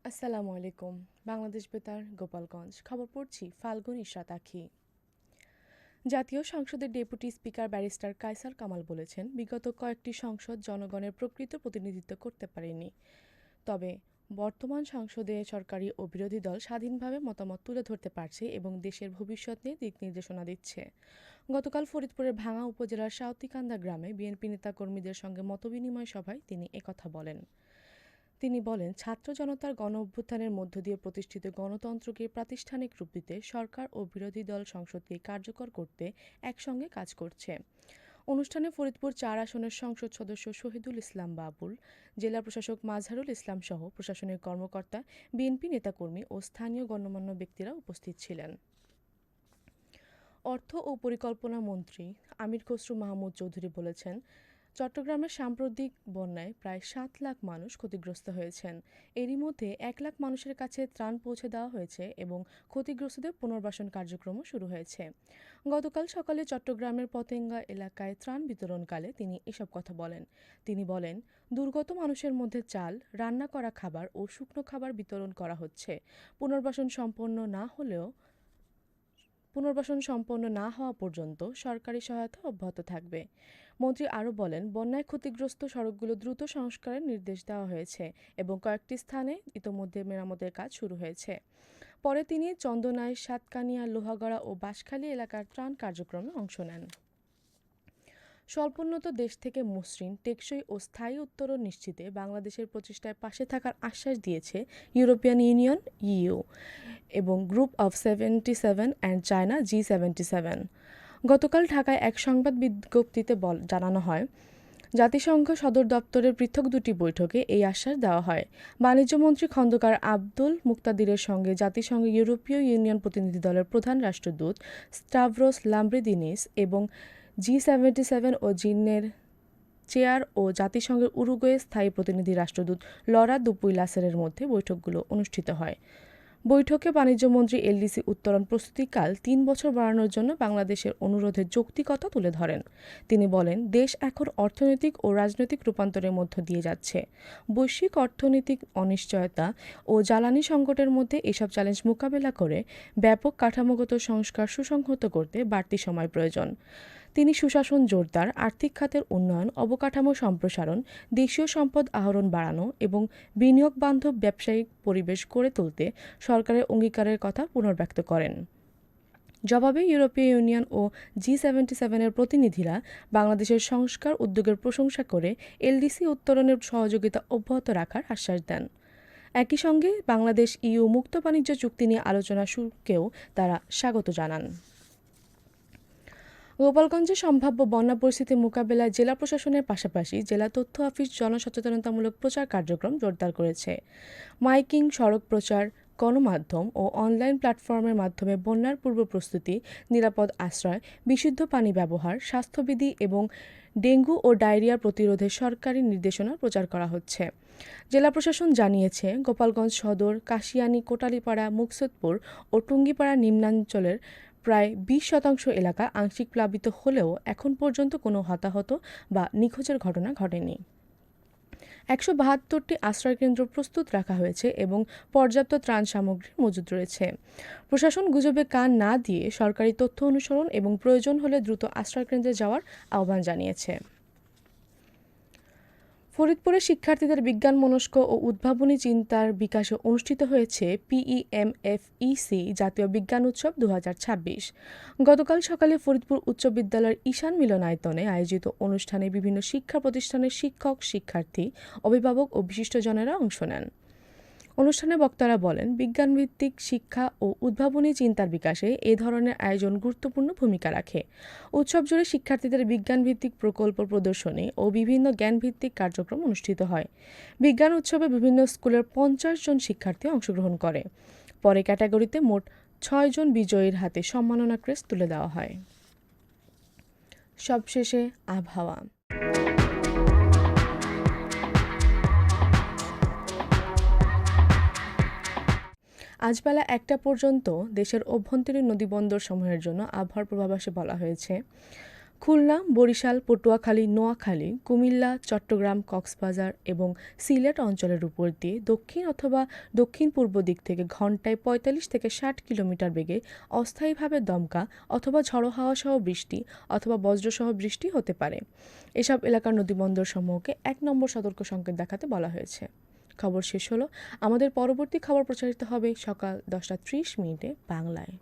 আসসালামু আলাইকুম। বাংলাদেশ বেতার, গোপালগঞ্জ। খবর পড়ছি ফাল্গুন ইশরাত আখি। জাতীয় সংসদের deputy speaker barrister Kaiser Kamal বলেছেন, বিগত কয়েকটি সংসদ জনগণের প্রকৃত প্রতিনিধিত্ব করতে পারেনি। তবে বর্তমান সংসদে সরকারি ও বিরোধী দল স্বাধীনভাবে মতামত তুলে ধরতে পারছে এবং দেশের ভবিষ্যৎ নিয়ে দিক নির্দেশনা দিচ্ছে। গতকাল ফরিদপুরের ভাঙা উপজেলার সাউতিকান্দা গ্রামে বিএনপি নেতাকর্মীদের সঙ্গে মতবিনিময় সভায় তিনি একথা বলেন। তিনি বলেন, ছাত্র জনতার গণ-অভ্যুত্থানের মধ্য দিয়ে প্রতিষ্ঠিত গণতন্ত্রকে প্রাতিষ্ঠানিক রূপ দিতে সরকার ও বিরোধী দল সংসদকে কার্যকর করতে একসঙ্গে কাজ করছে। অনুষ্ঠানে ফরিদপুর ৪ আসনের সংসদ সদস্য শহীদুল ইসলাম বাবুল, জেলা প্রশাসক মাজহারুল ইসলাম সহ প্রশাসনের কর্মকর্তা, বিএনপি নেতাকর্মী ও স্থানীয় গণ্যমান্য ব্যক্তিরা উপস্থিত ছিলেন। অর্থ ও পরিকল্পনা মন্ত্রী আমির খসরু মাহমুদ চৌধুরী বলেছেন, চট্টগ্রামের সাম্প্রতিক বন্যায় প্রায় ৭ লাখ মানুষ ক্ষতিগ্রস্ত হয়েছেন। এরই মধ্যে ১ লাখ মানুষের কাছে ত্রাণ পৌঁছে দেওয়া হয়েছে এবং ক্ষতিগ্রস্তদের পুনর্বাসন কার্যক্রমও শুরু হয়েছে। গতকাল সকালে চট্টগ্রামের পতেঙ্গা এলাকায় ত্রাণ বিতরণকালে তিনি এসব কথা বলেন। তিনি বলেন, দুর্গত মানুষের মধ্যে চাল, রান্না করা খাবার ও শুকনো খাবার বিতরণ করা হচ্ছে। পুনর্বাসন সম্পন্ন না হওয়া পর্যন্ত সরকারি সহায়তা অব্যাহত থাকবে। মন্ত্রী আরও বলেন, বন্যায় ক্ষতিগ্রস্ত সড়কগুলো দ্রুত সংস্কারের নির্দেশ দেওয়া হয়েছে এবং কয়েকটি স্থানে ইতোমধ্যে মেরামতের কাজ শুরু হয়েছে। পরে তিনি চন্দনাইশ, সাতকানিয়া, লোহাগড়া ও বাঁশখালী এলাকার ত্রাণ কার্যক্রমে অংশ নেন। স্বল্পোন্নত দেশ থেকে মসৃণ, টেকসই ও স্থায়ী উত্তরণ নিশ্চিতে বাংলাদেশের প্রচেষ্টায় পাশে থাকার আশ্বাস দিয়েছে ইউরোপিয়ান ইউনিয়ন ইইউ এবং group of 77 and China G77। গতকাল ঢাকায় এক সংবাদ বিজ্ঞপ্তিতে জানানো হয়, জাতিসংঘ সদর দপ্তরের পৃথক দুটি বৈঠকে এই আশ্বাস দেওয়া হয়। বাণিজ্যমন্ত্রী খন্দকার আব্দুল মুকতাদিরের সঙ্গে জাতিসংঘের ইউরোপীয় ইউনিয়ন প্রতিনিধি দলের প্রধান রাষ্ট্রদূত স্টাভ্রোস লাম্ব্রিদিনিস এবং G77 ও জিনের চেয়ার ও জাতিসংঘের উরুগুয়ে স্থায়ী প্রতিনিধি রাষ্ট্রদূত লরা দুপুইলাসেরের মধ্যে বৈঠকগুলো অনুষ্ঠিত হয়। বৈঠকে বাণিজ্যমন্ত্রী এলডিসি উত্তোলন প্রস্তুতিকাল ৩ বছর বাড়ানোর জন্য বাংলাদেশের অনুরোধের যৌক্তিকতা তুলে ধরেন। তিনি বলেন, দেশ এখন অর্থনৈতিক ও রাজনৈতিক রূপান্তরের মধ্য দিয়ে যাচ্ছে। বৈশ্বিক অর্থনৈতিক অনিশ্চয়তা ও জ্বালানি সংকটের মধ্যে এসব চ্যালেঞ্জ মোকাবেলা করে ব্যাপক কাঠামোগত সংস্কার সুসংহত করতে বাড়তি সময় প্রয়োজন। তিনি সুশাসন জোরদার, আর্থিক খাতের উন্নয়ন, অবকাঠামো সম্প্রসারণ, দেশীয় সম্পদ আহরণ বাড়ানো এবং বিনিয়োগ বান্ধব ব্যবসায়িক পরিবেশ গড়ে তুলতে সরকারের অঙ্গীকারের কথা পুনর্ব্যক্ত করেন। জবাবে ইউরোপীয় ইউনিয়ন ও G77-এর প্রতিনিধিরা বাংলাদেশের সংস্কার উদ্যোগের প্রশংসা করে এলডিসি উত্তোলনের সহযোগিতা অব্যাহত রাখার আশ্বাস দেন। একই সঙ্গে বাংলাদেশ ইইউ মুক্ত বাণিজ্য চুক্তি নিয়ে আলোচনা শুরুকেও তারা স্বাগত জানান। গোপালগঞ্জে সম্ভাব্য বন্যা পরিস্থিতি মোকাবেলায় জেলা প্রশাসনের পাশাপাশি জেলা তথ্য অফিস জনসচেতনতামূলক প্রচার কার্যক্রম জোরদার করেছে। মাইকিং, সড়ক প্রচার, গণমাধ্যম ও অনলাইন প্ল্যাটফর্মের মাধ্যমে বন্যার পূর্ব প্রস্তুতি, নিরাপদ আশ্রয়, বিশুদ্ধ পানি ব্যবহার, স্বাস্থ্যবিধি এবং ডেঙ্গু ও ডায়রিয়া প্রতিরোধে সরকারি নির্দেশনা প্রচার করা হচ্ছে। জেলা প্রশাসন জানিয়েছে, গোপালগঞ্জ সদর, কাশিয়ানী, কোটালীপাড়া, মুকসুদপুর ও টুঙ্গিপাড়া নিম্নাঞ্চলের প্রায় ২০% এলাকা আংশিক প্লাবিত হলেও এখন পর্যন্ত কোনো হতাহত বা নিখোঁজের ঘটনা ঘটেনি। ১৭২টি আশ্রয়কেন্দ্র প্রস্তুত রাখা হয়েছে এবং পর্যাপ্ত ত্রাণ সামগ্রী মজুত রয়েছে। প্রশাসন গুজবে কান না দিয়ে সরকারি তথ্য অনুসরণ এবং প্রয়োজন হলে দ্রুত আশ্রয়কেন্দ্রে যাওয়ার আহ্বান জানিয়েছে। ফরিদপুরে শিক্ষার্থীদের বিজ্ঞানমনস্ক ও উদ্ভাবনী চিন্তার বিকাশে অনুষ্ঠিত হয়েছে PEMFEC জাতীয় বিজ্ঞান উৎসব ২০২৬। গতকাল সকালে ফরিদপুর উচ্চ বিদ্যালয়ের ঈশান মিলনায়তনে আয়োজিত অনুষ্ঠানে বিভিন্ন শিক্ষা প্রতিষ্ঠানের শিক্ষক, শিক্ষার্থী, অভিভাবক ও বিশিষ্টজনেরা অংশ নেন। অনুষ্ঠানে বক্তারা বলেন, বিজ্ঞানভিত্তিক শিক্ষা ও উদ্ভাবনী চিন্তার বিকাশে এ ধরনের আয়োজন গুরুত্বপূর্ণ ভূমিকা রাখে। উৎসব জুড়ে শিক্ষার্থীদের বিজ্ঞানভিত্তিক প্রকল্প প্রদর্শনী ও বিভিন্ন জ্ঞানভিত্তিক কার্যক্রম অনুষ্ঠিত হয়। বিজ্ঞান উৎসবে বিভিন্ন স্কুলের ৫০ জন শিক্ষার্থী অংশগ্রহণ করে। পরে ক্যাটাগরিতে মোট ৬ জন বিজয়ীর হাতে সম্মাননা ক্রেস্ট তুলে দেওয়া হয়। সবশেষে আবহাওয়া। আজ বেলা ১টা পর্যন্ত দেশের অভ্যন্তরীণ নদীবন্দরসমূহের জন্য আবহাওয়ার পূর্বাভাসে বলা হয়েছে, খুলনা, বরিশাল, পটুয়াখালী, নোয়াখালী, কুমিল্লা, চট্টগ্রাম, কক্সবাজার এবং সিলেট অঞ্চলের উপর দিয়ে দক্ষিণ অথবা দক্ষিণ-পূর্ব দিক থেকে ঘন্টায় ৪৫ থেকে ৬০ কিলোমিটার বেগে অস্থায়ীভাবে দমকা অথবা ঝড়ো হাওয়া সহ বৃষ্টি অথবা বজ্রসহ বৃষ্টি হতে পারে। এসব এলাকার নদীবন্দরসমূহকে ১ নম্বর সতর্ক সংকেত দেখাতে বলা হয়েছে। খবর শেষ হলো। আমাদের পরবর্তী খবর প্রচারিত হবে সকাল ১০টা ৩০ মিনিটে বাংলায়।